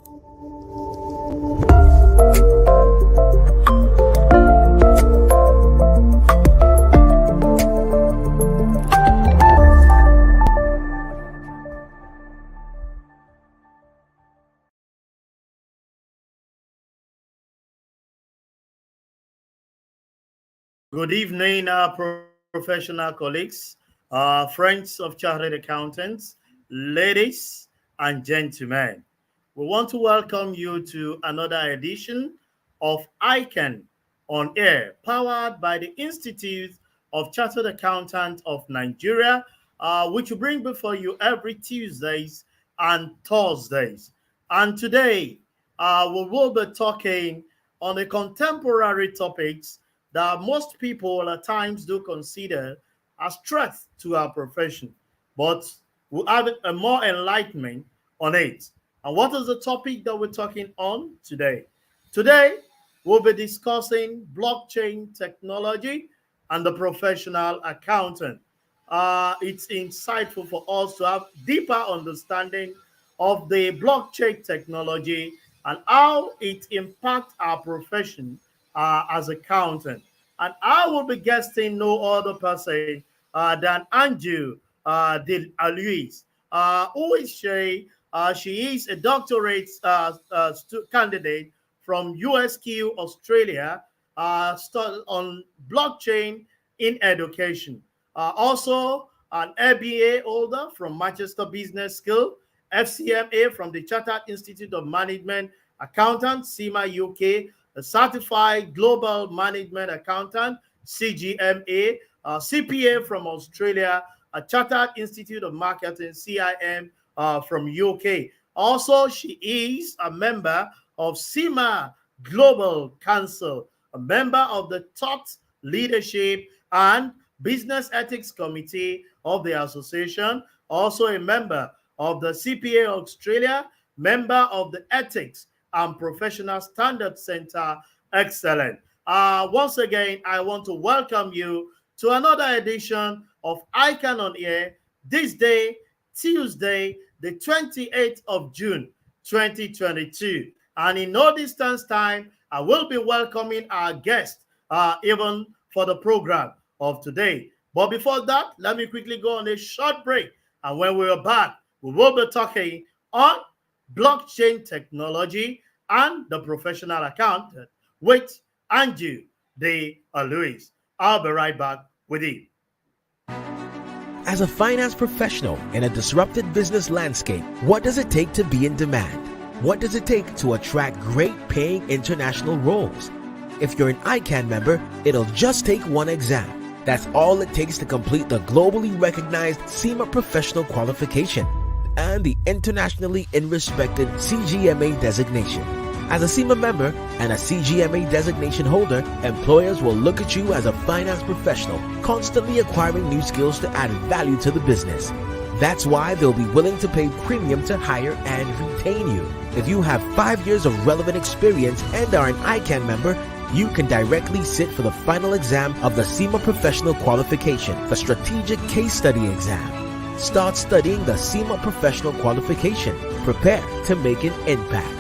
Good evening, professional colleagues, friends of chartered accountants, ladies and gentlemen. We want to welcome you to another edition of ICAN on Air, powered by the Institute of Chartered Accountants of Nigeria, which we bring before you every Tuesdays and Thursdays. And today, we will be talking on the contemporary topics that most people at times do consider as threats to our profession, but we'll have a more enlightenment on it. And what is the topic that we're talking on today? Today, we'll be discussing blockchain technology and the professional accountant. It's insightful for us to have deeper understanding of the blockchain technology and how it impacts our profession as accountant. And I will be guesting no other person than Anju De Alwis. Who is she? She is a doctorate candidate from USQ, Australia, on blockchain in education. Also, an MBA holder from Manchester Business School, FCMA from the Chartered Institute of Management Accountant, CIMA UK, a certified global management accountant, CGMA, CPA from Australia, a Chartered Institute of Marketing, CIM from UK. Also, she is a member of CIMA Global Council, a member of the Thought Leadership and Business Ethics Committee of the association, also a member of the CPA Australia, member of the Ethics and Professional Standards Center. Excellent. Once again, I want to welcome you to another edition of ICAN on Air this day, Tuesday, the 28th of June, 2022. And in no distance time, I will be welcoming our guest, even for the program of today. But before that, let me quickly go on a short break. And when we're back, we will be talking on blockchain technology and the professional accountant with Anju De Alwis. I'll be right back with you. As a finance professional in a disrupted business landscape, what does it take to be in demand? What does it take to attract great paying international roles? If you're an ICAN member, it'll just take one exam. That's all it takes to complete the globally recognized CIMA professional qualification and the internationally respected CGMA designation. As a CIMA member and a CGMA designation holder, employers will look at you as a finance professional, constantly acquiring new skills to add value to the business. That's why they'll be willing to pay premium to hire and retain you. If you have 5 years of relevant experience and are an ICAN member, you can directly sit for the final exam of the CIMA Professional Qualification, the Strategic Case Study exam. Start studying the CIMA Professional Qualification. Prepare to make an impact.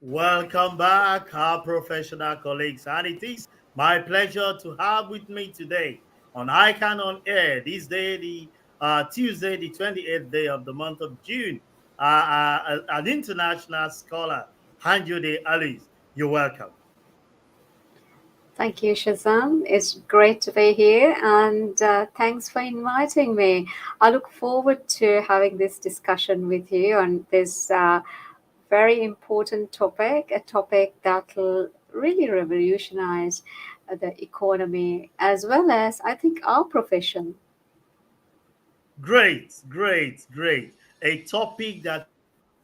Welcome back, our professional colleagues. And it is my pleasure to have with me today on ICAN on Air this day, the Tuesday, the 28th day of the month of June, an international scholar, Anju De Alwis. You're welcome. Thank you, Shazam. It's great to be here, and thanks for inviting me. I look forward to having this discussion with you on this very important topic, a topic that will really revolutionize the economy as well as, I think, our profession. Great, great, great. A topic that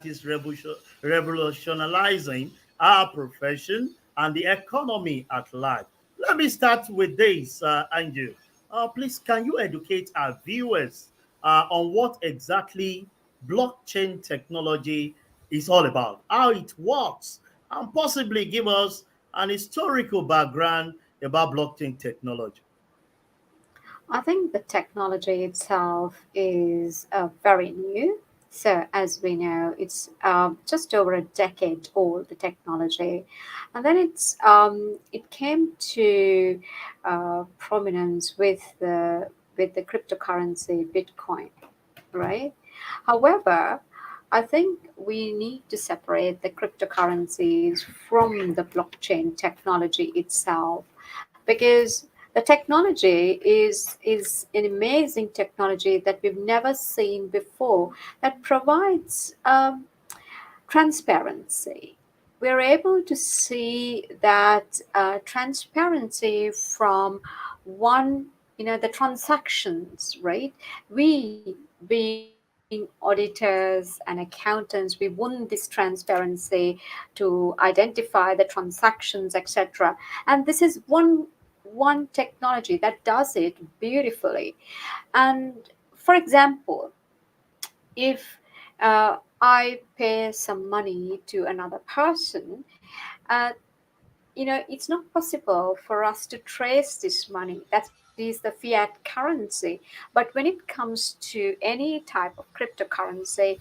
is revolutionizing our profession and the economy at large. Let me start with this, Anju. Please, can you educate our viewers on what exactly blockchain technology is all about, how it works, and possibly give us an historical background about blockchain technology? I think the technology itself is very new. So, as we know, it's just over a decade old, the technology. And then it came to prominence with the cryptocurrency Bitcoin, right? However, I think we need to separate the cryptocurrencies from the blockchain technology itself because the technology is an amazing technology that we've never seen before that provides transparency. We're able to see that transparency from one, the transactions, right? We, being auditors and accountants, we want this transparency to identify the transactions, etc. And this is one technology that does it beautifully. And for example, if I pay some money to another person, uh, it's not possible for us to trace this money. That is the fiat currency. But when it comes to any type of cryptocurrency,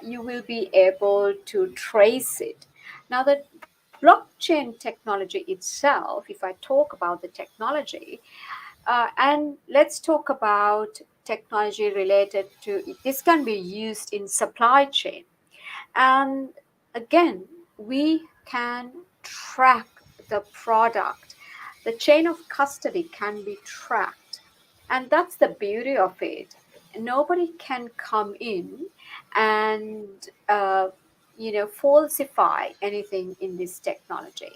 you will be able to trace it. Now, the blockchain technology itself, if I talk about the technology, and let's talk about technology related to this can be used in supply chain. And again, we can track the product. The chain of custody can be tracked. And that's the beauty of it. Nobody can come in and, falsify anything in this technology.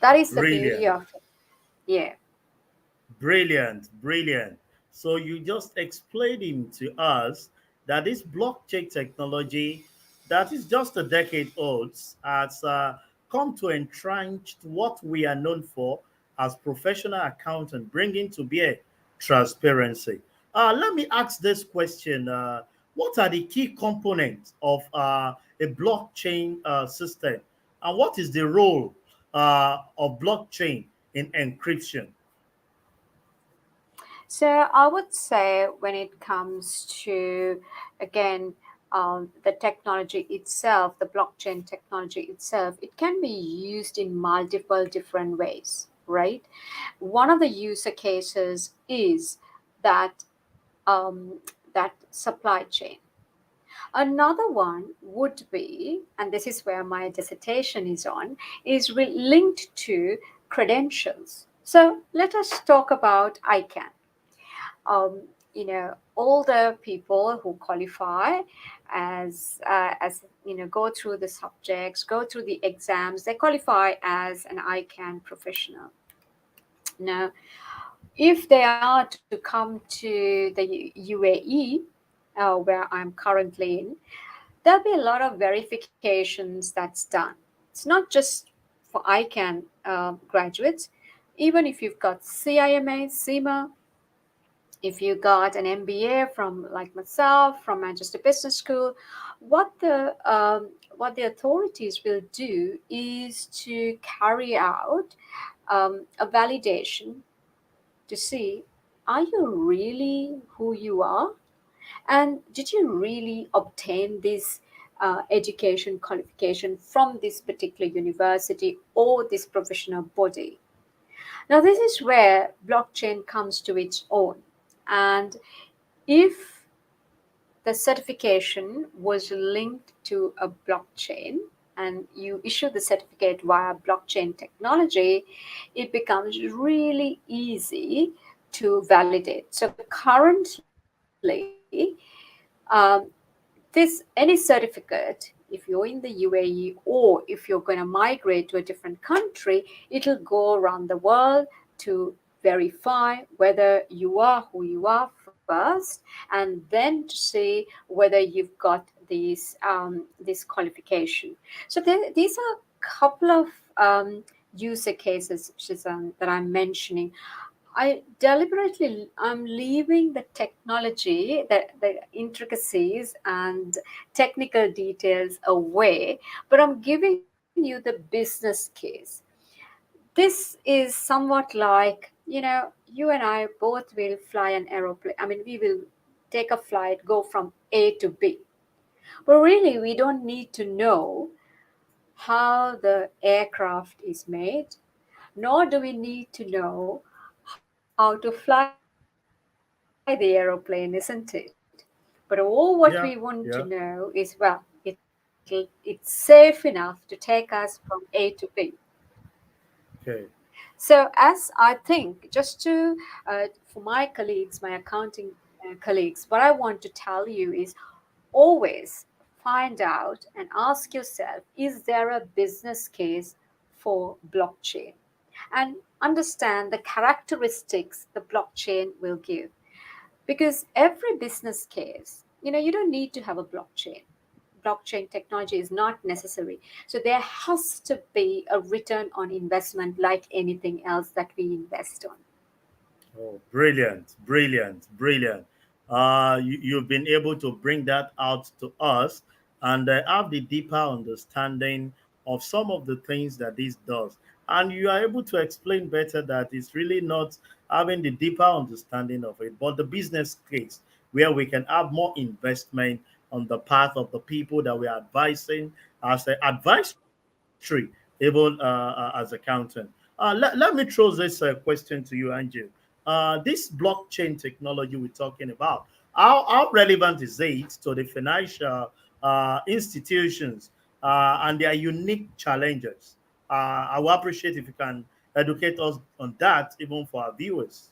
That is the beauty Brilliant. of it. Yeah. Brilliant, brilliant. So you just explaining to us that this blockchain technology that is just a decade old has come to entrench what we are known for as professional accountant, bringing to bear transparency. Let me ask this question. What are the key components of a blockchain system? And what is the role of blockchain in encryption? So I would say when it comes to, again, the technology itself, the blockchain technology itself, it can be used in multiple different ways, right? One of the user cases is that that supply chain. Another one would be, and this is where my dissertation is on, is linked to credentials. So let us talk about ICANN. um, all the people who qualify as go through the subjects, go through the exams, they qualify as an ICANN professional. Now, if they are to come to the UAE, where I'm currently in, there'll be a lot of verifications that's done. It's not just for ICANN graduates. Even if you've got CIMA, CIMA, if you got an MBA from like myself from Manchester Business School, what the authorities will do is to carry out a validation to see, are you really who you are, and did you really obtain this education qualification from this particular university or this professional body. Now, this is where blockchain comes to its own. And if the certification was linked to a blockchain, and you issue the certificate via blockchain technology, it becomes really easy to validate. So currently, um, this any certificate, if you're in the UAE or if you're going to migrate to a different country, it'll go around the world to verify whether you are who you are first, and then to see whether you've got this qualification. So these are a couple of user cases, Shizan, that I'm mentioning. I deliberately I'm leaving the technology, the intricacies and technical details away, but I'm giving you the business case. This is somewhat like, you and I both will fly an aeroplane. I mean, we will take a flight, go from A to B. But really, we don't need to know how the aircraft is made, nor do we need to know how to fly the aeroplane, isn't it? But all what we want to know is, well, Yeah, yeah. it's safe enough to take us from A to B. Okay. So, as I think, just for my colleagues, my accounting colleagues, what I want to tell you is always find out and ask yourself, is there a business case for blockchain? And understand the characteristics the blockchain will give. Because every business case, you don't need to have a blockchain. Blockchain technology is not necessary. So there has to be a return on investment like anything else that we invest on. Oh, brilliant, brilliant, brilliant. You've been able to bring that out to us and have the deeper understanding of some of the things that this does. And you are able to explain better that it's really not having the deeper understanding of it, but the business case where we can have more investment on the path of the people that we are advising as an advisory, even as accountant. Let me throw this question to you, Andrew. This blockchain technology we're talking about, how relevant is it to the financial institutions and their unique challenges? I will appreciate if you can educate us on that, even for our viewers.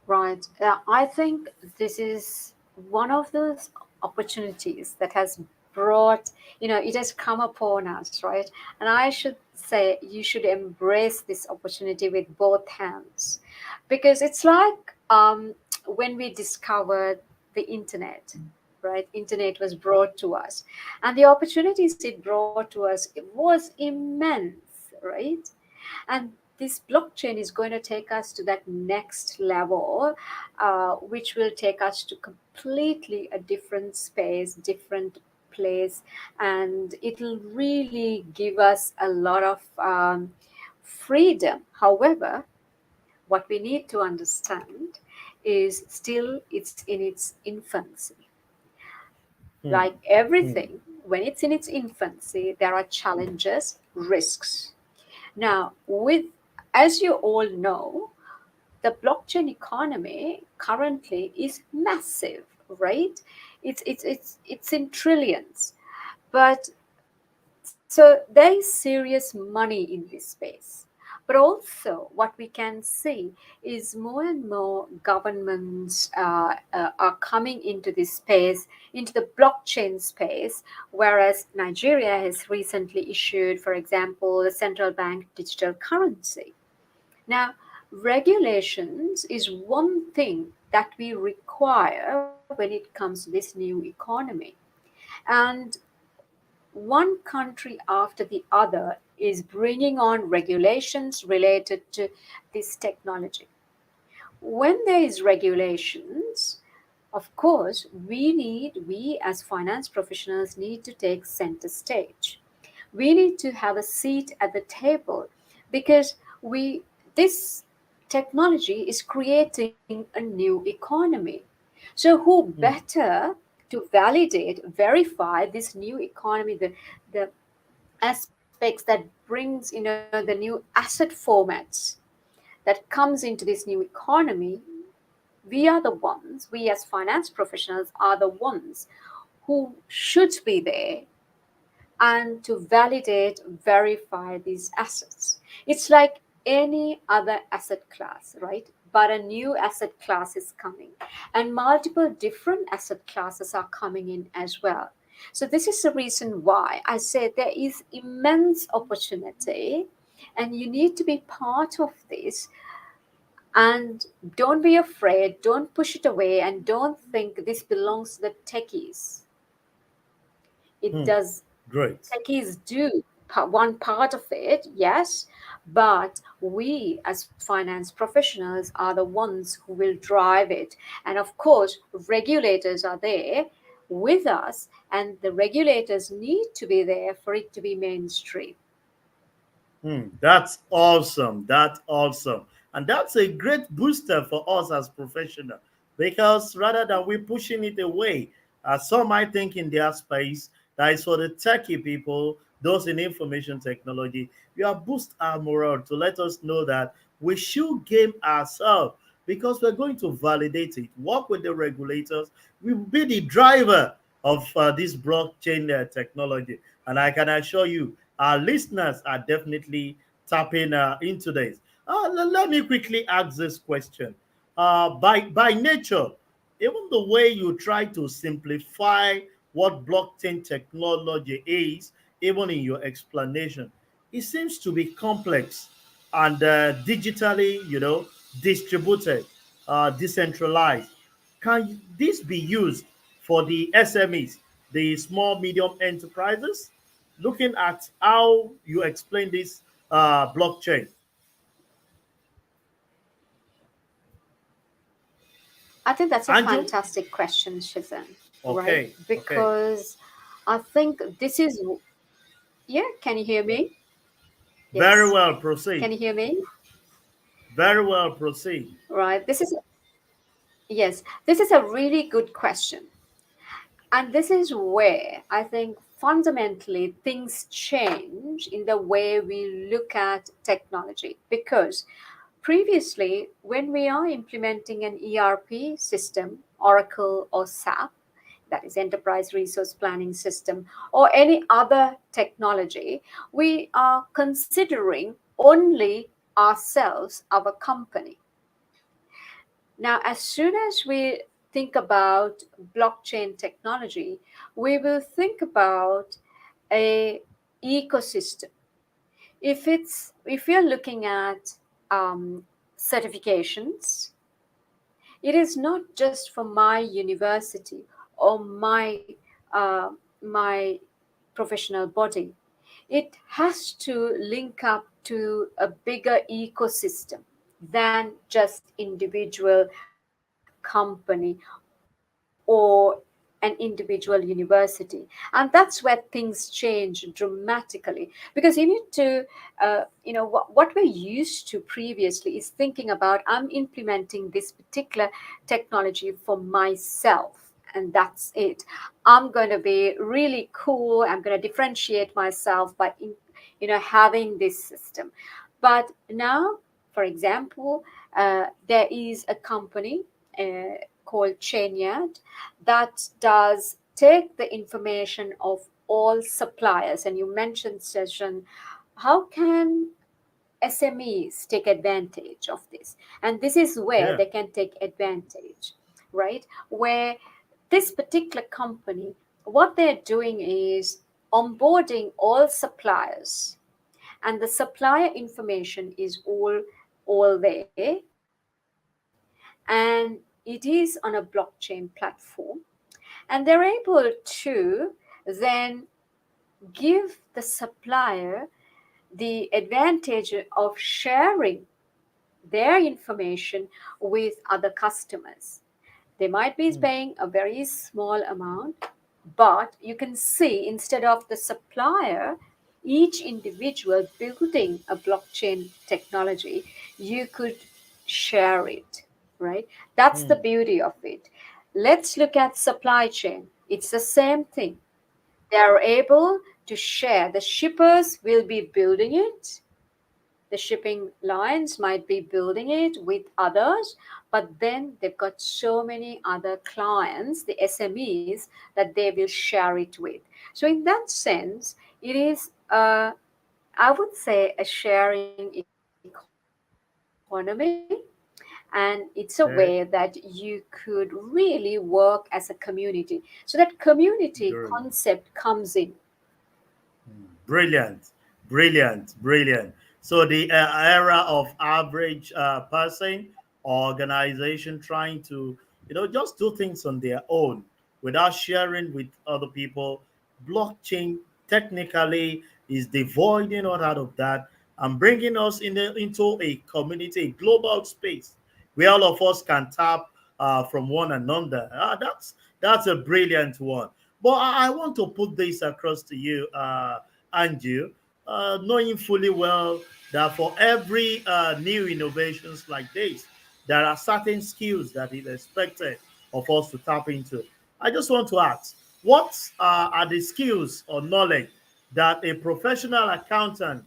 Right. I think this is one of those opportunities that has brought, it has come upon us, right? And I should say you should embrace this opportunity with both hands, because it's like when we discovered the internet, right? Internet was brought to us, and the opportunities it brought to us, it was immense, right? And this blockchain is going to take us to that next level, which will take us to completely a different space, different place, and it'll really give us a lot of freedom. However, what we need to understand is still it's in its infancy. Hmm. Like everything, when it's in its infancy, there are challenges, risks. Now, as you all know, the blockchain economy currently is massive, right? It's in trillions, but so there is serious money in this space. But also, what we can see is more and more governments are coming into this space, into the blockchain space, whereas Nigeria has recently issued, for example, a central bank digital currency. Now, regulations is one thing that we require when it comes to this new economy. And one country after the other is bringing on regulations related to this technology. When there is regulations, of course, we as finance professionals need to take center stage. We need to have a seat at the table, because we this technology is creating a new economy. So who Hmm. better to validate, verify this new economy, the aspects that brings, the new asset formats that comes into this new economy. We are the ones, we as finance professionals are the ones who should be there and to validate, verify these assets. It's like any other asset class, right? But a new asset class is coming, and multiple different asset classes are coming in as well. So, this is the reason why I said there is immense opportunity, and you need to be part of this. And don't be afraid, don't push it away, and don't think this belongs to the techies. It Hmm. does. Great. Techies do one part of it, yes, but we as finance professionals are the ones who will drive it. And of course, regulators are there with us, and the regulators need to be there for it to be mainstream. That's awesome. That's awesome. And that's a great booster for us as professionals because rather than we pushing it away, some might think in their space that is for the techie people, those in information technology, you have boost our morale to let us know that we should game ourselves because we're going to validate it, work with the regulators. We will be the driver of this blockchain technology. And I can assure you, our listeners are definitely tapping into this. Let me quickly ask this question. By nature, even the way you try to simplify what blockchain technology is, even in your explanation, it seems to be complex and digitally, distributed, decentralized. Can this be used for the SMEs, the small medium enterprises? Looking at how you explain this blockchain, I think that's a Anju. fantastic question, Shizan, right? Okay, okay, Because I think this is, yeah, can you hear me? very Yes. well. Can Proceed. you hear me? Very well. Proceed. Right. Yes, this is a really good question. And this is where I think fundamentally things change in the way we look at technology. Because previously, when we are implementing an ERP system, Oracle or SAP, that is Enterprise Resource Planning System, or any other technology, we are considering only ourselves, our company. Now, as soon as we think about blockchain technology, we will think about a ecosystem. If we are looking at certifications, it is not just for my university or my professional body. It has to link up to a bigger ecosystem than just individual company or an individual university. And that's where things change dramatically, because you need to what we're used to previously is thinking about, I'm implementing this particular technology for myself, and that's it. I'm going to be really cool, I'm going to differentiate myself by having this system. But now, for example, there is a company called Chainyard that does take the information of all suppliers. And you mentioned, Session, how can SMEs take advantage of this? And this is where Yeah. they can take advantage, right? Where this particular company, what they're doing is onboarding all suppliers, and the supplier information is all there, and it is on a blockchain platform, and they're able to then give the supplier the advantage of sharing their information with other customers. They might be Hmm. paying a very small amount, but you can see, instead of the supplier, each individual building a blockchain technology, you could share it, right? That's the Hmm. beauty of it. Let's look at supply chain. It's the same thing. They are able to share. The shippers will be building it, The shipping lines might be building it with others, but then they've got so many other clients, the SMEs, that they will share it with. So, in that sense, it is, I would say, a sharing economy, and it's a way that you could Okay. really work as a community. So, that community concept comes in. Good. Brilliant, brilliant, brilliant. So the era of average person or organization trying to, just do things on their own without sharing with other people. Blockchain technically is devoid, out of that and bringing us into a community, a global space where all of us can tap from one another. That's a brilliant one. But I want to put this across to you, Anju, knowing fully well that for every new innovations like this, there are certain skills that is expected of us to tap into. I just want to ask, what are the skills or knowledge that a professional accountant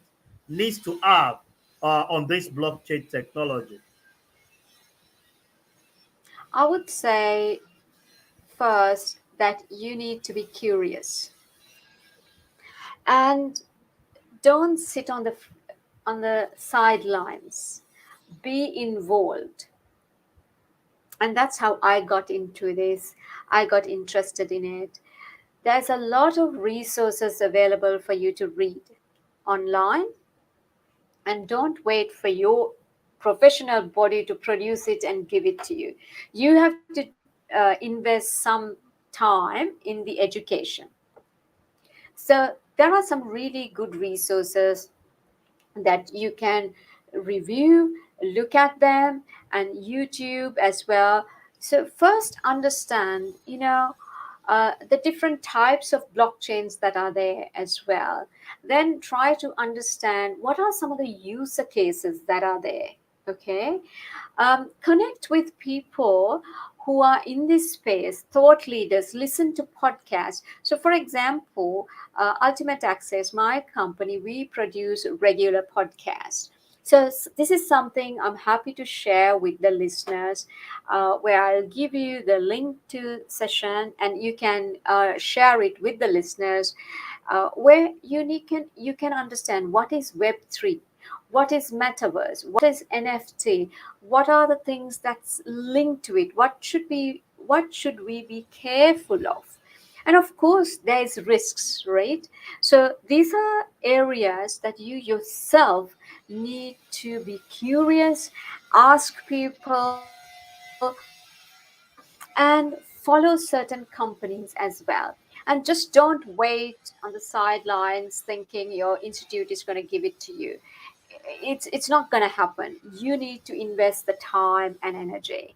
needs to have on this blockchain technology? I would say first that you need to be curious and don't sit on the sidelines. Be involved. And that's how I got into this. I got interested in it. There's a lot of resources available for you to read online, and don't wait for your professional body to produce it and give it to you. You have to invest some time in the education. So there are some really good resources that you can review, look at them, and YouTube as well. So first understand, the different types of blockchains that are there as well. Then try to understand what are some of the user cases that are there. Okay, connect with people who are in this space, thought leaders, listen to podcasts. So, for example, Ultimate Access, my company, we produce regular podcasts. So, this is something I'm happy to share with the listeners, where I'll give you the link to session and you can share it with the listeners, where you can understand what is Web3, what is metaverse, what is NFT, what are the things that's linked to it, what should we be careful of, and of course there is risks, right? So these are areas that you yourself need to be curious, ask people, and follow certain companies as well. And just don't wait on the sidelines thinking your institute is going to give it to you. It's not going to happen. You need to invest the time and energy.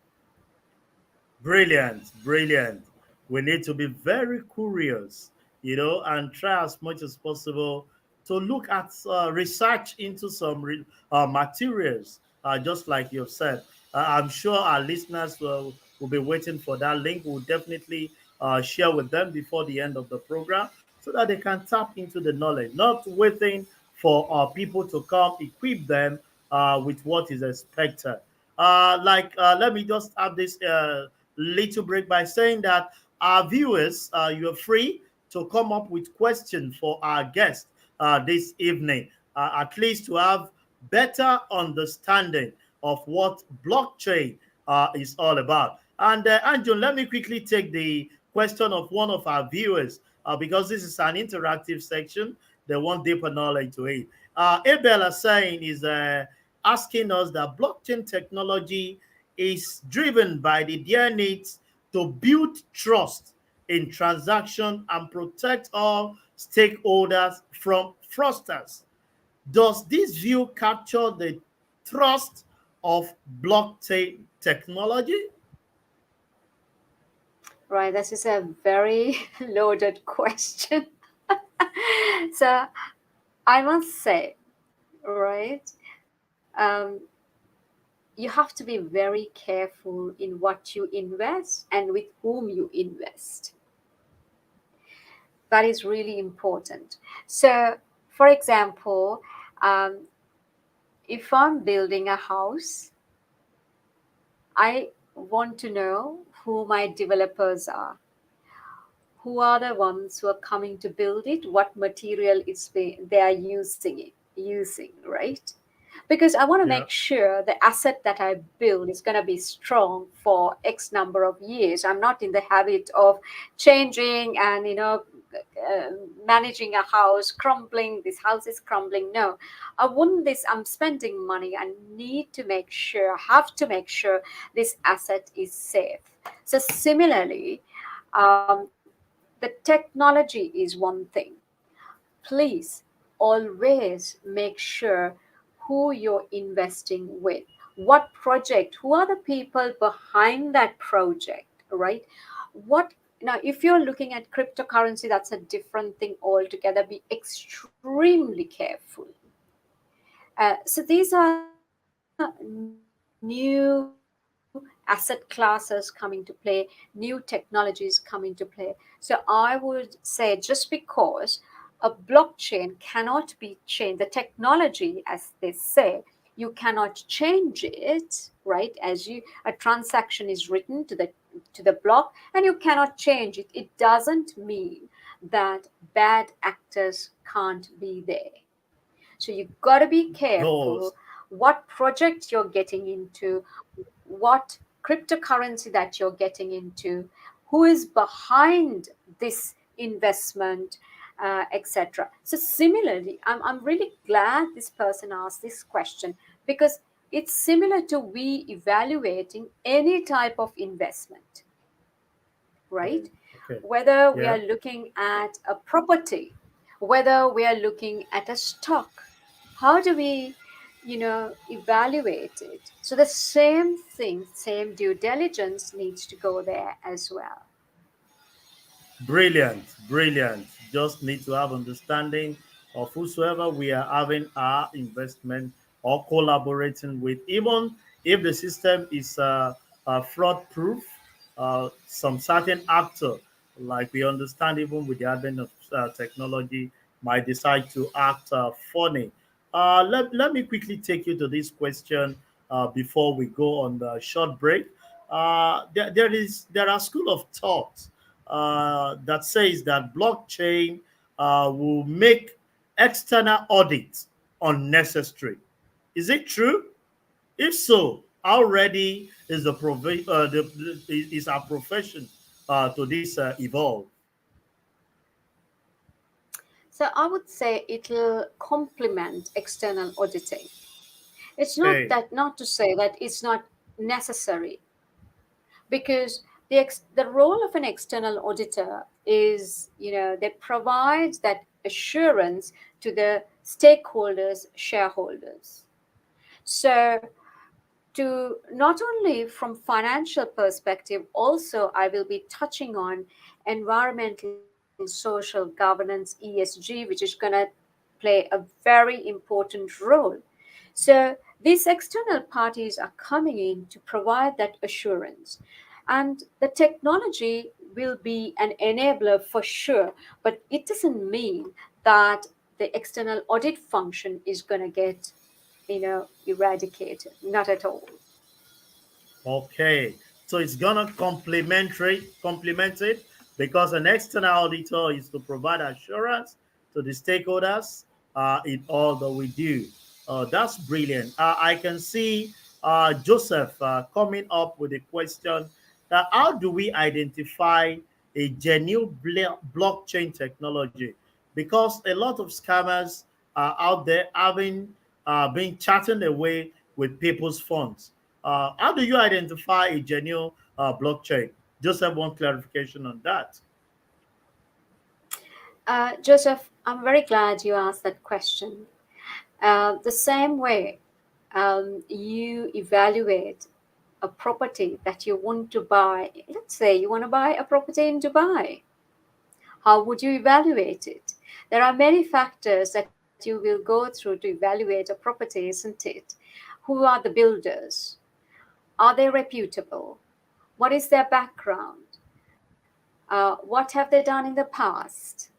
Brilliant, brilliant. We need to be very curious, and try as much as possible to look at research into some materials, just like you've said. I'm sure our listeners will be waiting for that link. We'll definitely share with them before the end of the program so that they can tap into the knowledge, not waiting for people to come equip them with what is expected. Let me just have this little break by saying that our viewers, you're free to come up with questions for our guest this evening, at least to have better understanding of what blockchain is all about. And Andrew, let me quickly take the question of one of our viewers because this is an interactive section. They want deeper knowledge to it. Abel is saying is asking us that blockchain technology is driven by the their needs to build trust in transaction and protect all stakeholders from fraudsters. Does this view capture the trust of blockchain technology? Right, this is a very loaded question. So I must say, right, you have to be very careful in what you invest and with whom you invest. That is really important. So, for example, um, if I'm building a house, I want to know who my developers are, who are the ones who are coming to build it, what material they are using, right? Because I want to Yeah. make sure the asset that I build is going to be strong for X number of years. I'm not in the habit of changing and uh, managing a house crumbling. This house is crumbling. No, I want this. I'm spending money. I need to make sure. Have to make sure this asset is safe. So similarly, the technology is one thing. Please always make sure who you're investing with, what project, who are the people behind that project, right? What Now, if you're looking at cryptocurrency, that's a different thing altogether. Be extremely careful. So these are new asset classes coming to play, new technologies coming to play. So I would say just because a blockchain cannot be changed, the technology, as they say, you cannot change it, right? A transaction is written to the block and you cannot change it. It doesn't mean that bad actors can't be there. So you got to be careful Those. what project you're getting into, what cryptocurrency that you're getting into, who is behind this investment, etc. So similarly, I'm really glad this person asked this question because it's similar to we evaluating any type of investment, right? Okay. Whether we Yeah. are looking at a property, whether we are looking at a stock, how do we, evaluate it? So the same thing, same due diligence needs to go there as well. Brilliant, brilliant. Just need to have understanding of whosoever we are having our investment or collaborating with, even if the system is fraud proof. Some certain actor, like we understand, even with the advent of technology, might decide to act funny. Let me quickly take you to this question before we go on the short break. There are school of thought that says that blockchain will make external audit unnecessary. Is it true? If so, how ready is is our profession to this evolve? So I would say it'll complement external auditing. It's not Okay. that, not to say that it's not necessary, because the role of an external auditor is, they provide that assurance to the stakeholders, shareholders. So, to not only from financial perspective, also I will be touching on environmental, social governance, ESG, which is going to play a very important role. So these external parties are coming in to provide that assurance. And the technology will be an enabler for sure, but it doesn't mean that the external audit function is going to get, eradicated. Not at all. Okay, so it's gonna complement it because an external auditor is to provide assurance to the stakeholders in all that we do. That's brilliant. I can see Joseph coming up with a question that how do we identify a genuine blockchain technology? Because a lot of scammers are out there having been chatting away with people's funds. How do you identify a genuine blockchain? Just have one clarification on that. Joseph, I'm very glad you asked that question. The same way you evaluate a property that you want to buy, let's say you want to buy a property in Dubai, how would you evaluate it? There are many factors that you will go through to evaluate a property, isn't it? Who are the builders? Are they reputable? What is their background? What have they done in the past?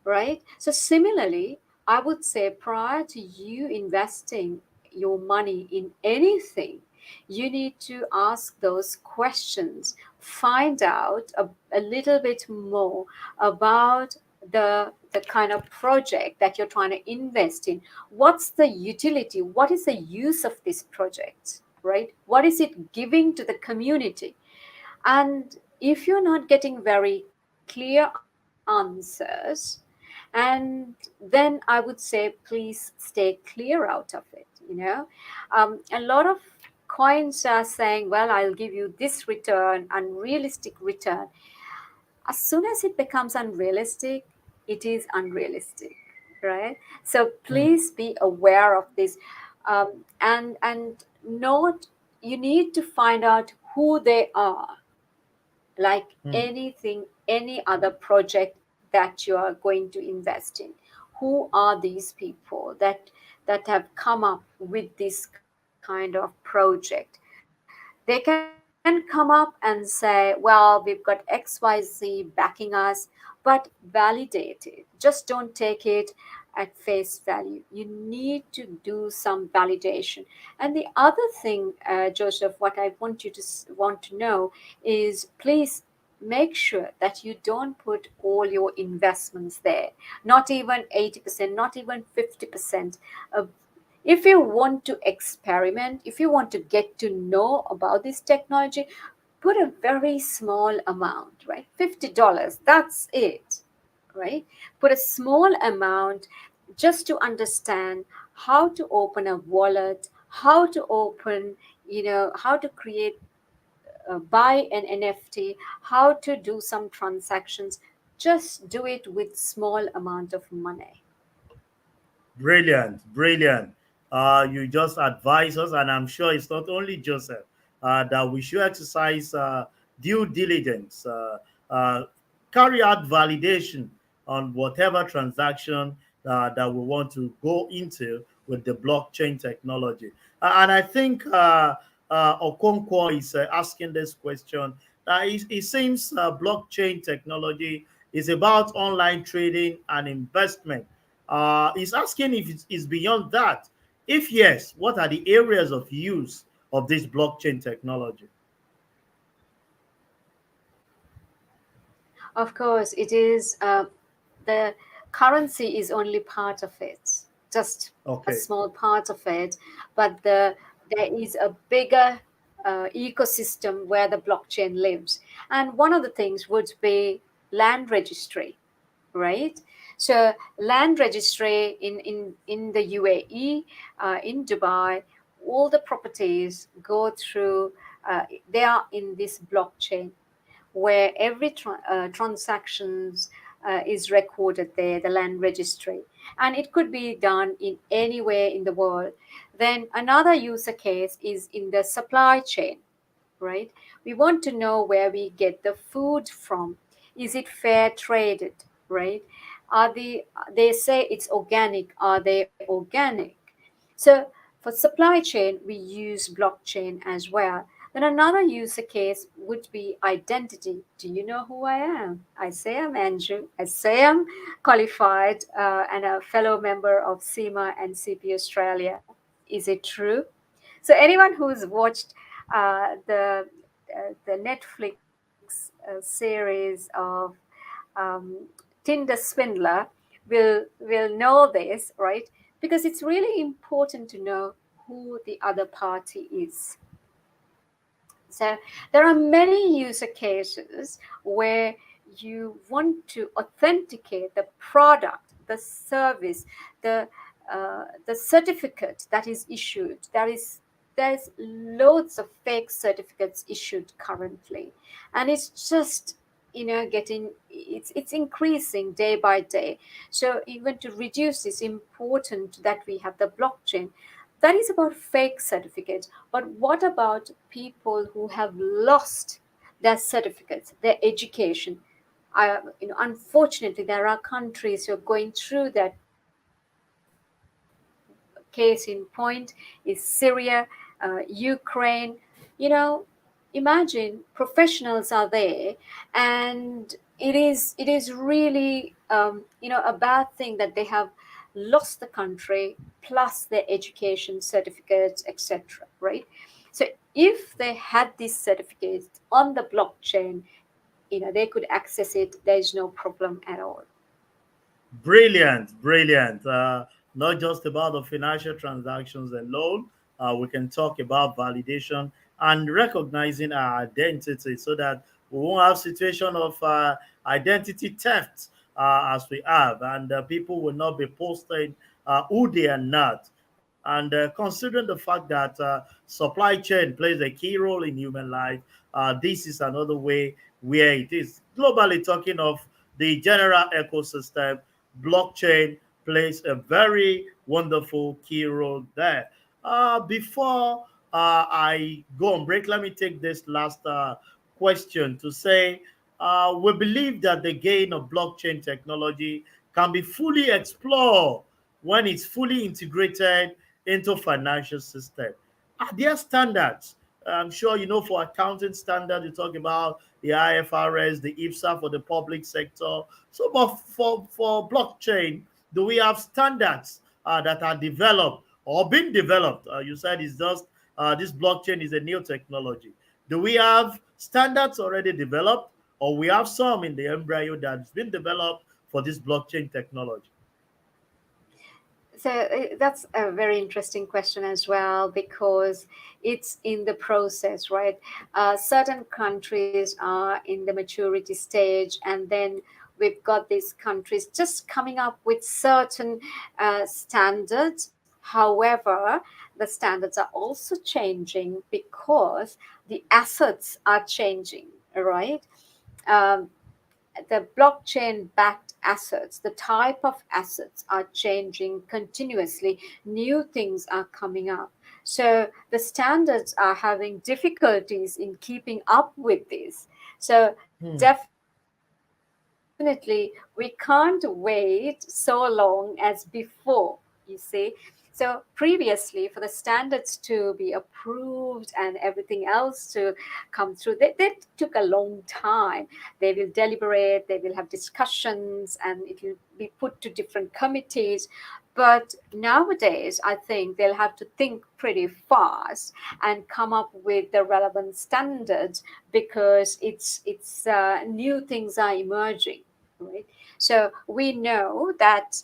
Right? So, similarly, I would say prior to you investing your money in anything, you need to ask those questions, find out a little bit more about the kind of project that you're trying to invest in. What's the utility? What is the use of this project? Right? What is it giving to the community? And if you're not getting very clear answers, and then I would say please stay clear out of it. A lot of coins are saying, well, I'll give you this return, unrealistic return. As soon as it becomes unrealistic, it is unrealistic, right? So mm, please be aware of this, and note, you need to find out who they are, like mm. anything, any other project that you are going to invest in. Who are these people that have come up with this kind of project? They can come up and say, well, we've got XYZ backing us, but validate it. Just don't take it at face value. You need to do some validation. And the other thing, Joseph, what I want you to want to know is, please make sure that you don't put all your investments there. Not even 80%, not even 50%. Uh, if you want to experiment, if you want to get to know about this technology, put a very small amount, right? $50, that's it, right? Put a small amount just to understand how to open a wallet, how to open, how to create, buy an NFT, how to do some transactions. Just do it with small amount of money. Brilliant, brilliant. You just advise us, and I'm sure it's not only Joseph, that we should exercise due diligence, carry out validation on whatever transaction that we want to go into with the blockchain technology. And I think Okonkwo is asking this question. It seems blockchain technology is about online trading and investment. He's asking if it's beyond that. If yes, what are the areas of use of this blockchain technology? Of course, it is. The currency is only part of it, just a Okay. small part of it. But there is a bigger ecosystem where the blockchain lives. And one of the things would be land registry, right? So land registry in the UAE, in Dubai, all the properties go through. They are in this blockchain where every transactions is recorded there, the land registry, and it could be done in anywhere in the world. Then another user case is in the supply chain, right? We want to know where we get the food from. Is it fair traded, right? Are they say it's organic? Are they organic? So for supply chain, we use blockchain as well. Then another user case would be identity. Do you know who I am? I say I'm Andrew. I say I'm qualified and a fellow member of SEMA and CP Australia. Is it true? So anyone who's watched the Netflix series of um, Tinder Swindler will know this, right? Because it's really important to know who the other party is. So there are many user cases where you want to authenticate the product, the service, the the certificate that is issued. There's loads of fake certificates issued currently, and it's just getting it's increasing day by day. So even to reduce, it's important that we have the blockchain. That is about fake certificates. But what about people who have lost their certificates, their education? Unfortunately, there are countries who are going through that. Case in point is Syria, Ukraine. You know, imagine professionals are there, and it is really a bad thing that they have lost the country plus their education certificates, etc. Right? So if they had these certificates on the blockchain, they could access it. There is no problem at all. Brilliant, brilliant. Not just about the financial transactions alone. We can talk about validation and recognizing our identity so that we won't have situation of identity theft as we have, and people will not be posting who they are not. And considering the fact that supply chain plays a key role in human life, this is another way where it is globally talking of the general ecosystem. Blockchain plays a very wonderful key role there. Before I go on break, let me take this last question to say we believe that the gain of blockchain technology can be fully explored when it's fully integrated into financial system. Are there standards? I'm sure you know for accounting standard, you talk about the IFRS, the IPSA for the public sector. So, but for blockchain, do we have standards that are developed or being developed? You said it's just this blockchain is a new technology. Do we have standards already developed, or we have some in the embryo that's been developed for this blockchain technology? So that's a very interesting question as well, because it's in the process, right? Certain countries are in the maturity stage, and then we've got these countries just coming up with certain standards. However, the standards are also changing because the assets are changing, right? Um, the blockchain backed assets, the type of assets are changing continuously. New things are coming up. So the standards are having difficulties in keeping up with this. So Hmm. definitely, we can't wait so long as before, you see. So previously, for the standards to be approved and everything else to come through, they took a long time. They will deliberate, they will have discussions, and it will be put to different committees. But nowadays, I think they'll have to think pretty fast and come up with the relevant standards, because it's new things are emerging, right? So we know that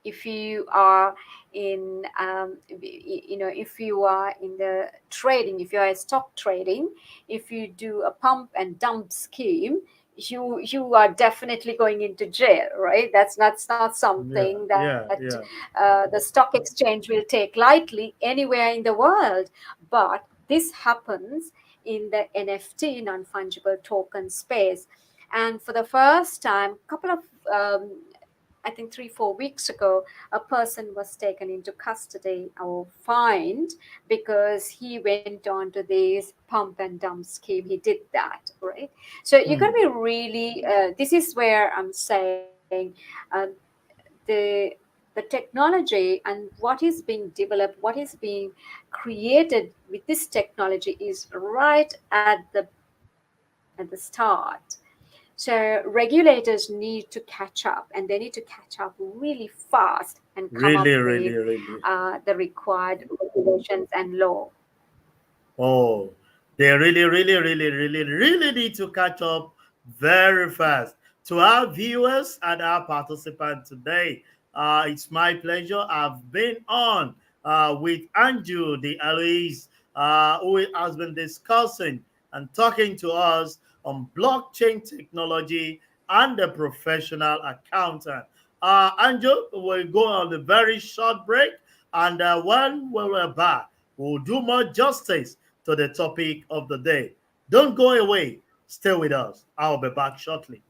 if you are if you are in the trading, if you are a stock trading, if you do a pump and dump scheme, you are definitely going into jail, right? That's not Yeah, something that yeah, yeah. the stock exchange will take lightly anywhere in the world. But this happens in the NFT, non-fungible token space. And for the first time, couple of I think 3 4 weeks ago, a person was taken into custody or fined because he went on to this pump and dump scheme. He did that, right? So you got to Hmm. be really. This is where I'm saying the the technology and what is being developed, what is being created with this technology is right at the start. So regulators need to catch up, and they need to catch up really fast and come Really, up really, with really. the required regulations and law. Oh, they really, really, really, really, really need to catch up very fast. To our viewers and our participants today, it's my pleasure. I've been on with Anju De Alwis, who has been discussing and talking to us on blockchain technology and the professional accountant. Anju, we'll go on a very short break, and when we're back, we'll do more justice to the topic of the day. Don't go away. Stay with us. I'll be back shortly.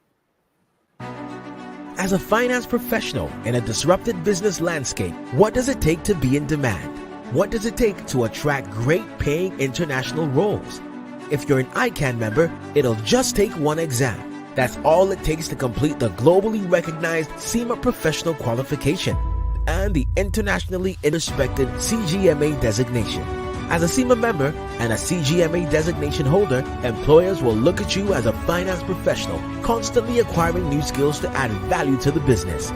As a finance professional in a disrupted business landscape, what does it take to be in demand? What does it take to attract great paying international roles? If you're an ICAN member, it'll just take one exam. That's all it takes to complete the globally recognized SEMA professional qualification and the internationally respected CGMA designation. As a SEMA member and a CGMA designation holder, employers will look at you as a finance professional, constantly acquiring new skills to add value to the business.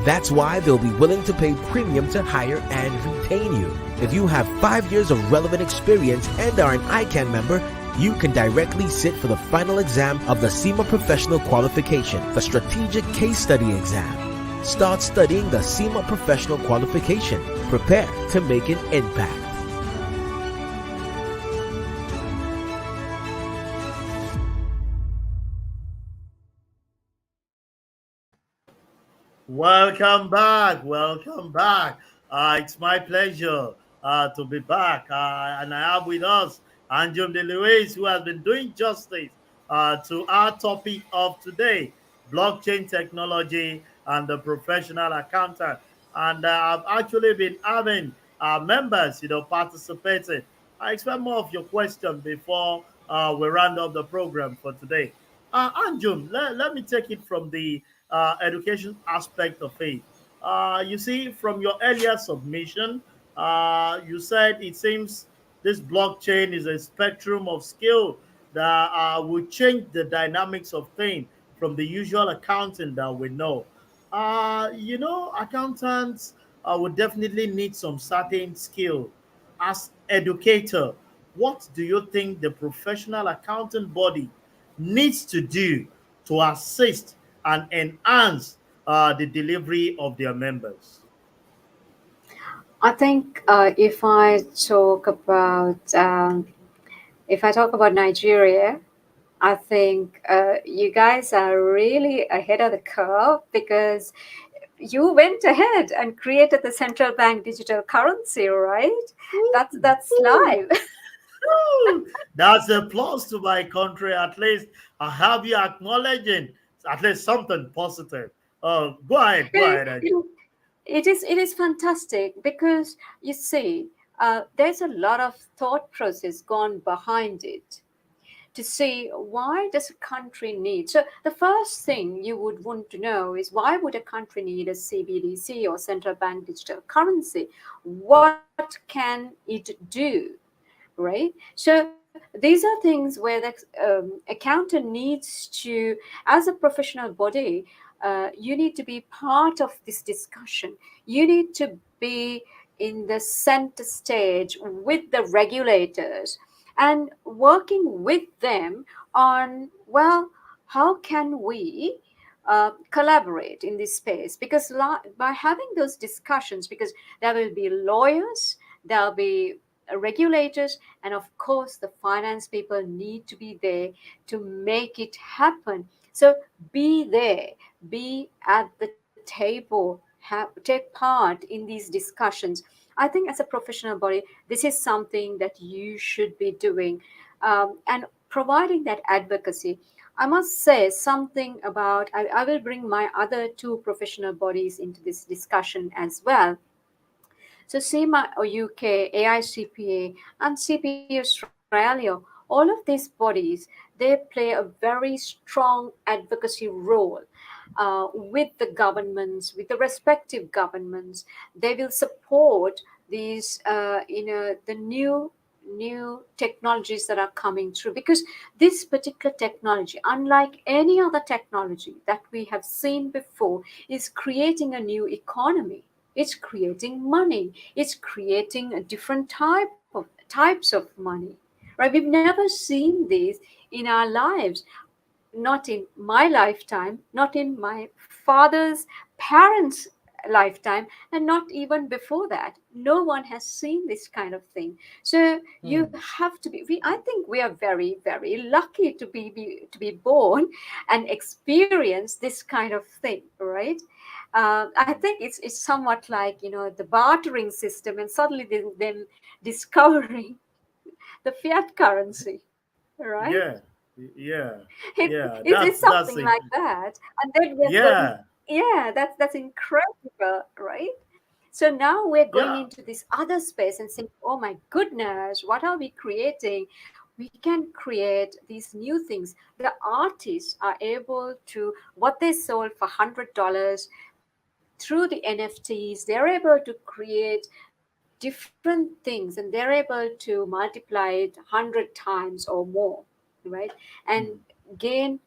That's why they'll be willing to pay premium to hire and retain you. If you have 5 years of relevant experience and are an ICAN member, you can directly sit for the final exam of the SEMA Professional Qualification, the Strategic Case Study exam. Start studying the SEMA Professional Qualification. Prepare to make an impact. Welcome back. Welcome back. It's my pleasure to be back. And I have with us Anju De Alwis, who has been doing justice to our topic of today, blockchain technology and the professional accountant. And I've actually been having members, participating. I expect more of your question before we round up the program for today. Anjum, let me take it from the education aspect of it. You see, from your earlier submission, you said it seems this blockchain is a spectrum of skill that will change the dynamics of things from the usual accounting that we know. Accountants would definitely need some certain skill. As educator, what do you think the professional accounting body needs to do to assist and enhance the delivery of their members? I think if I talk about Nigeria, I think you guys are really ahead of the curve because you went ahead and created the central bank digital currency, right? That's live. Woo! That's a plus to my country. At least I have you acknowledging at least something positive. Go ahead, go it, ahead, Anju. it, it is fantastic because you see, there's a lot of thought process gone behind it to see why does a country need. So the first thing you would want to know is why would a country need a CBDC or central bank digital currency? What can it do? Right? So these are things where the accountant needs to, as a professional body, you need to be part of this discussion. You need to be in the center stage with the regulators and working with them on, well, how can we collaborate in this space? Because by having those discussions, because there will be lawyers, there'll be regulators, and of course the finance people need to be there to make it happen. So be there, be at the table, take part in these discussions. I think as a professional body, this is something that you should be doing, and providing that advocacy. I must say something about, I will bring my other two professional bodies into this discussion as well. So SEMA or UK, AICPA, and CPA Australia, all of these bodies, they play a very strong advocacy role with the governments, with the respective governments. They will support these, the new technologies that are coming through, because this particular technology, unlike any other technology that we have seen before, is creating a new economy. It's creating money. It's creating a different types of money. Right? We've never seen this in our lives, not in my lifetime, not in my father's parents' lifetime, and not even before that. No one has seen this kind of thing. So you Hmm. have to be. I think we are very, very lucky to be born and experience this kind of thing, right? I think it's somewhat like, the bartering system, and suddenly then discovering the fiat currency, right? Yeah, yeah, yeah. It's something That's like it. that, and then we're going, Yeah, yeah, that's incredible, right? So now we're going yeah. into this other space and saying, oh my goodness, what are we creating? We can create these new things. The artists are able to, what they sold for $100 through the NFTs, they're able to create different things, and they're able to multiply it 100 times or more, right? And Hmm. gain,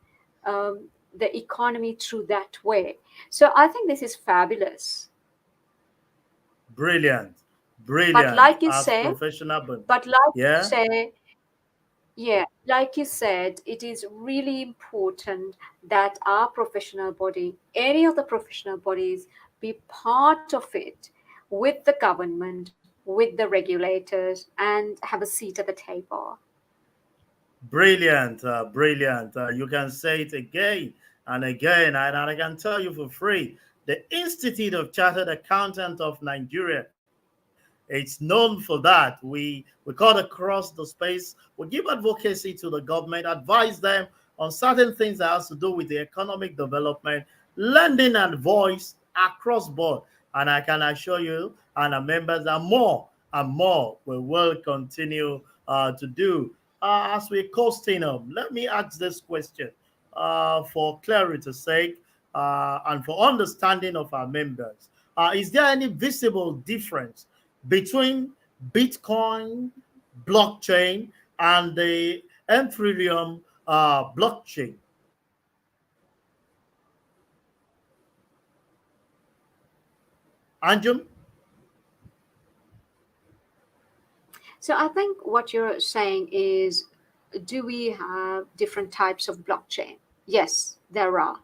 um, the economy through that way. So I think this is fabulous. Brilliant. But Brilliant. like you As say, professional, but but like you yeah. say, yeah, like you said, it is really important that our professional body, any of the professional bodies, be part of it with the government, with the regulators, and have a seat at the table. Brilliant, brilliant. You can say it again and again, and I can tell you for free. The Institute of Chartered Accountant of Nigeria, it's known for that. We cut across the space. We give advocacy to the government, advise them on certain things that has to do with the economic development, lending and voice across board. And I can assure you, and our members are more and more we will continue to do. As we're coasting up, let me ask this question for clarity's sake and for understanding of our members. Is there any visible difference between Bitcoin blockchain and the Ethereum blockchain? Anjum? So I think what you're saying is, do we have different types of blockchain? Yes, there are.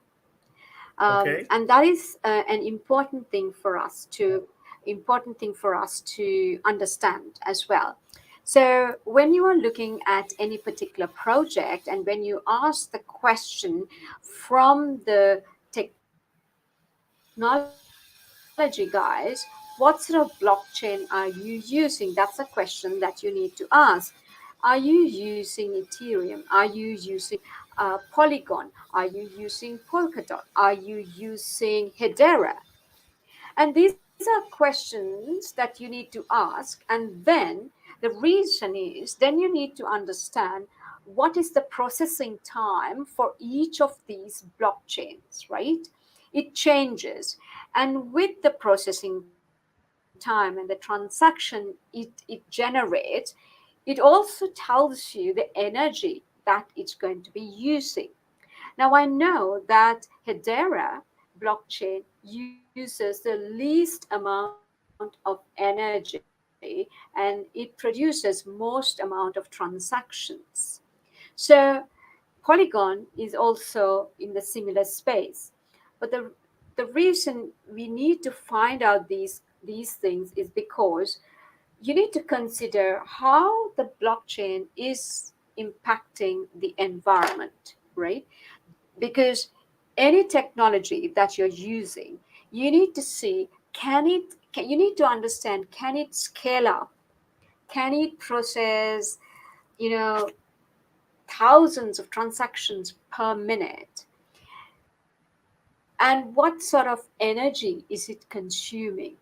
Okay. And that is an important thing for us to understand as well. So when you are looking at any particular project, and when you ask the question from the technology guys, what sort of blockchain are you using? That's a question that you need to ask. Are you using Ethereum? Are you using Polygon? Are you using Polkadot? Are you using Hedera? And these are questions that you need to ask. And then the reason is, then you need to understand what is the processing time for each of these blockchains, right? It changes. And with the processing time and the transaction it generates, it also tells you the energy that it's going to be using. Now, I know that Hedera blockchain uses the least amount of energy and it produces most amount of transactions. So, Polygon is also in the similar space. But the reason we need to find out these things is because you need to consider how the blockchain is impacting the environment, right? Because any technology that you're using, you need to see, you need to understand, can it scale up? Can it process, you know, thousands of transactions per minute? And what sort of energy is it consuming?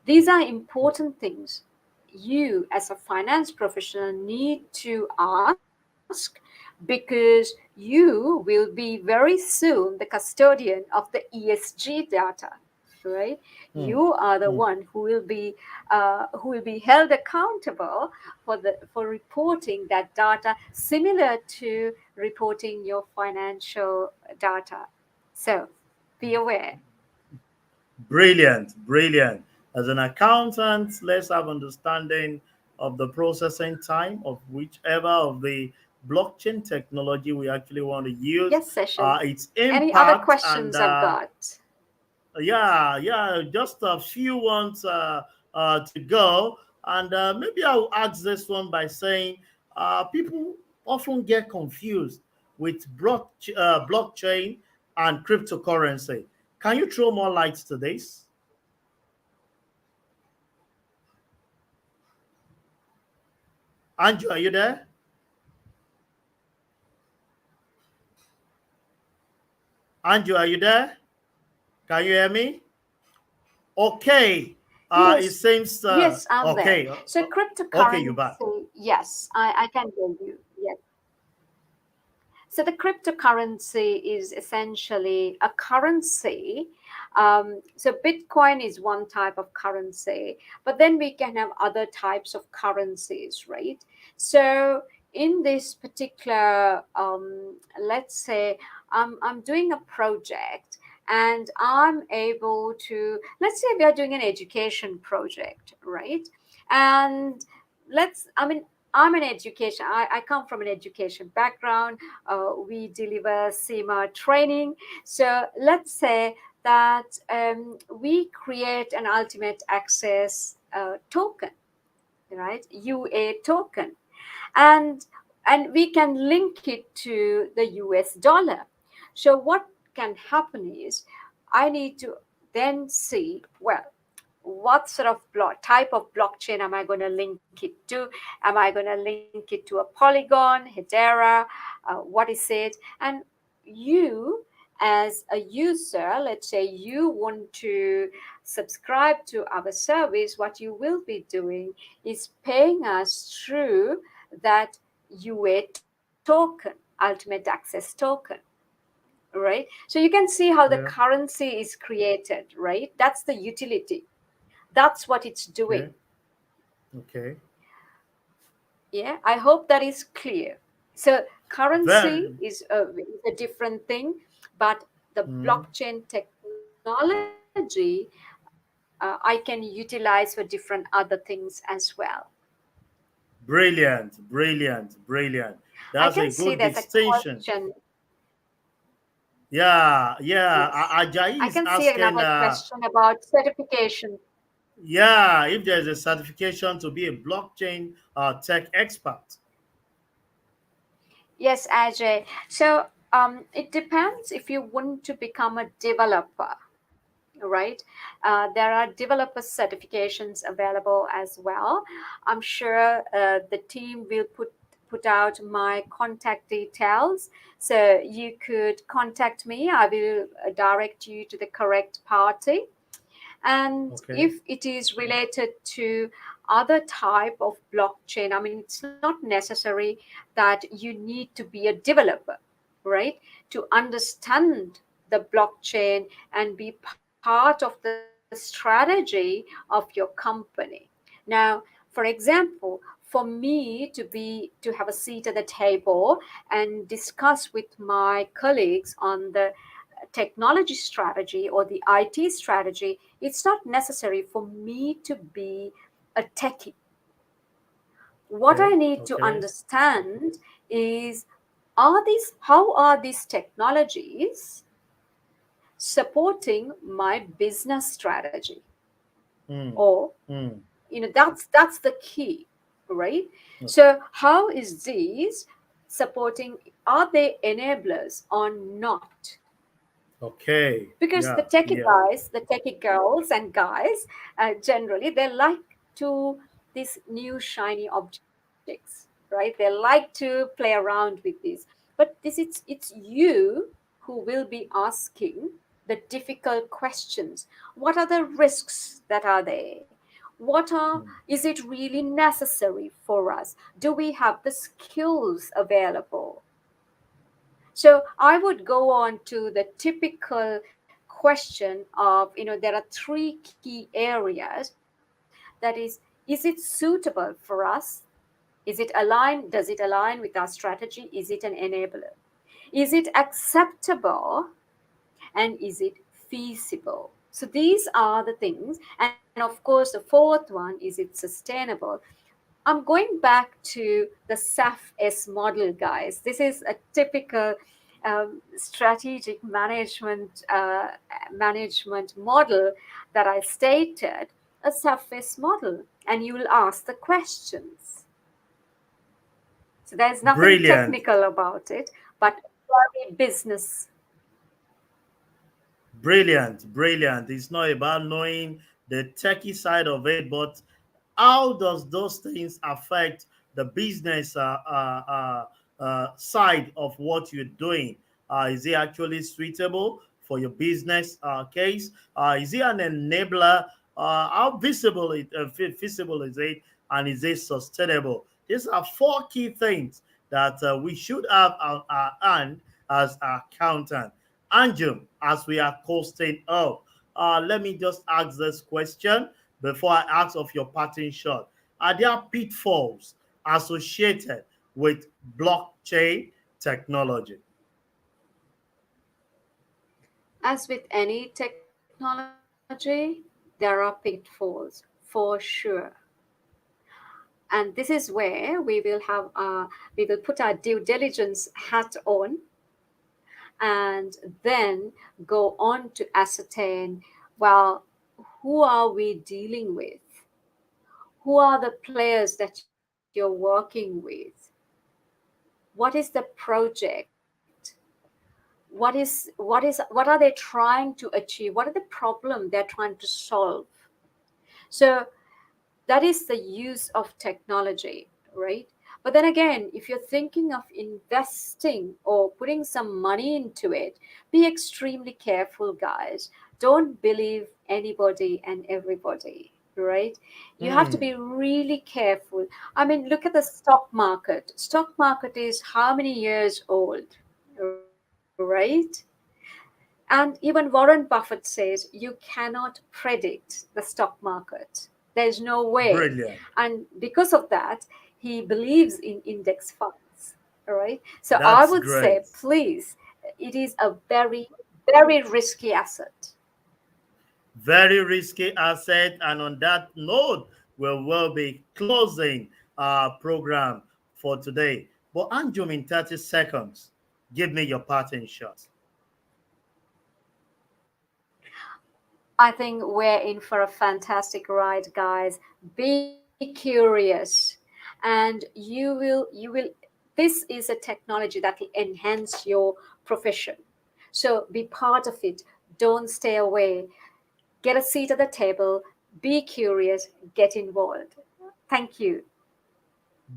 These are important things you, as a finance professional, need to ask, because you will be very soon the custodian of the ESG data, right? You Hmm. are the one Hmm. who will be held accountable for reporting that data, similar to reporting your financial data. So be aware. Brilliant, brilliant. As an accountant, let's have understanding of the processing time of whichever of the blockchain technology we actually want to use, Yes, Session. its Any other impact, and questions I've got? yeah, yeah, just a few ones to go. And maybe I'll ask this one by saying people often get confused with blockchain and cryptocurrency. Can you throw more light to this? Anju, are you there? Anju, are you there? Can you hear me? Okay. It Yes, seems yes, I'm there. okay. So Okay, you're back. cryptocurrency, yes, I can hear you. Yes. So the cryptocurrency is essentially a currency. So Bitcoin is one type of currency, but then we can have other types of currencies, right? So in this particular, let's say, I'm doing a project and I'm able to, let's say we are doing an education project, right? And I mean, I'm an education, I come from an education background. We deliver SEMA training. So let's say that we create an ultimate access token, right? UA token, and we can link it to the US dollar. So what can happen is I need to then see, well, what sort of type of blockchain am I going to link it to? Am I going to link it to a Polygon, Hedera? What is it? And you, as a user, let's say you want to subscribe to our service, what you will be doing is paying us through that UA token, ultimate access token, right? So you can see how the Yeah. currency is created, right? That's the utility. That's what it's doing. Okay. Okay. Yeah, I hope that is clear. So currency Very. is a different thing, but the Mm. blockchain technology I can utilize for different other things as well. Brilliant. Brilliant. Brilliant. I That's can a see good there's a distinction. question. Yeah. Yeah. Yes. Ajayi I is can see asking. another question about certification. Yeah, if there's a certification to be a blockchain tech expert. Yes, Ajay. So it depends if you want to become a developer, right? There are developer certifications available as well. I'm sure the team will put out my contact details, so you could contact me. I will direct you to the correct party. And Okay. if it is related to other type of blockchain, I mean, it's not necessary that you need to be a developer, right, to understand the blockchain and be part of the strategy of your company. Now, for example, for me to have a seat at the table and discuss with my colleagues on the technology strategy or the IT strategy, it's not necessary for me to be a techie. What I Okay. need to Okay. understand is, how are these technologies supporting my business strategy? Hmm. Or, Hmm. that's the key, right? Okay. So how is these supporting, are they enablers or not? Okay. Because the Yeah. techie Yeah. guys, the techie girls and guys, generally they like to these new shiny objects, right? They like to play around with these. But it's you who will be asking the difficult questions. What are the risks that are there? What are Hmm. Is it really necessary for us? Do we have the skills available? So I would go on to the typical question of, there are three key areas. That is it suitable for us? Does it align with our strategy? Is it an enabler? Is it acceptable? And is it feasible? So these are the things. And of course, the fourth one, is it sustainable? I'm going back to the SAF-S model, guys. This is a typical strategic management model that I stated, a SAF-S model, and you will ask the questions. So there's nothing Brilliant. technical about it, but very business. Brilliant. Brilliant. It's not about knowing the techie side of it, but how does those things affect the business side of what you're doing? Is it actually suitable for your business case? Is it an enabler? How feasible is it, and is it sustainable? These are four key things that we should have on our hand as accountant. Anjum, as we are coasting up, let me just ask this question before I ask of your parting shot. Are there pitfalls associated with blockchain technology? As with any technology, there are pitfalls for sure. And this is where we will put our due diligence hat on and then go on to ascertain, well, who are we dealing with? Who are the players that you're working with? What is the project? What are they trying to achieve? What are the problem they're trying to solve? So that is the use of technology, right? But then again, if you're thinking of investing or putting some money into it, be extremely careful, guys. Don't believe anybody and everybody, right? You have to Hmm. be really careful. I mean, look at the stock market. Stock market is how many years old, right? And even Warren Buffett says you cannot predict the stock market. There's no way. Brilliant. And because of that, he believes in index funds. All right. So I That's would great. say, please, it is a very, very risky asset. Very risky asset. And on that note, we will be closing our program for today. But Anjum, in 30 seconds, give me your parting shot. I think we're in for a fantastic ride, guys. Be curious, and you will. This is a technology that will enhance your profession. So be part of it. Don't stay away. Get a seat at the table. Be curious. Get involved. Thank you.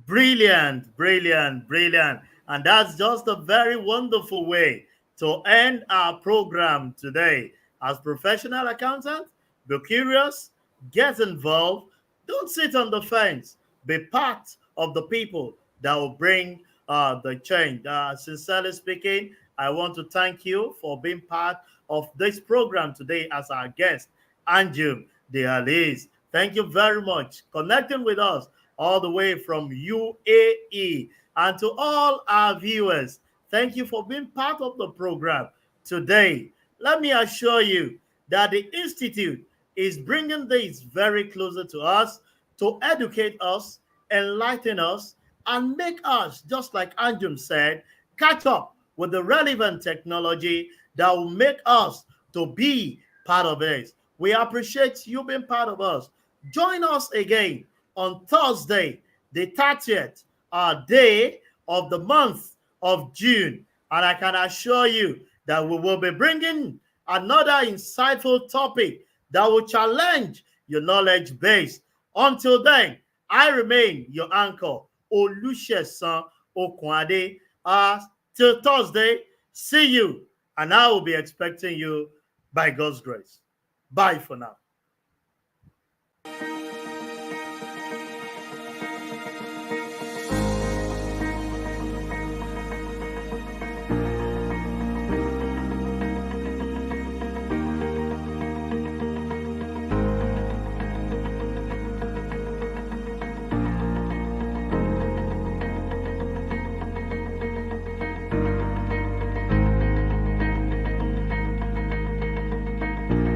Brilliant, brilliant, brilliant. And that's just a very wonderful way to end our program today. As professional accountants, be curious, get involved, don't sit on the fence, be part of the people that will bring the change. Sincerely speaking, I want to thank you for being part of this program today as our guest, Anju De Alwis. Thank you very much connecting with us all the way from UAE. And to all our viewers, thank you for being part of the program today. Let me assure you that the Institute is bringing this very closer to us to educate us, enlighten us, and make us, just like Anjum said, catch up with the relevant technology that will make us to be part of it. We appreciate you being part of us. Join us again on Thursday, the 30th day of the month of June. And I can assure you that we will be bringing another insightful topic that will challenge your knowledge base. Until then, I remain your anchor, Olusesan Okunade. Till Thursday, see you, and I will be expecting you by God's grace. Bye for now.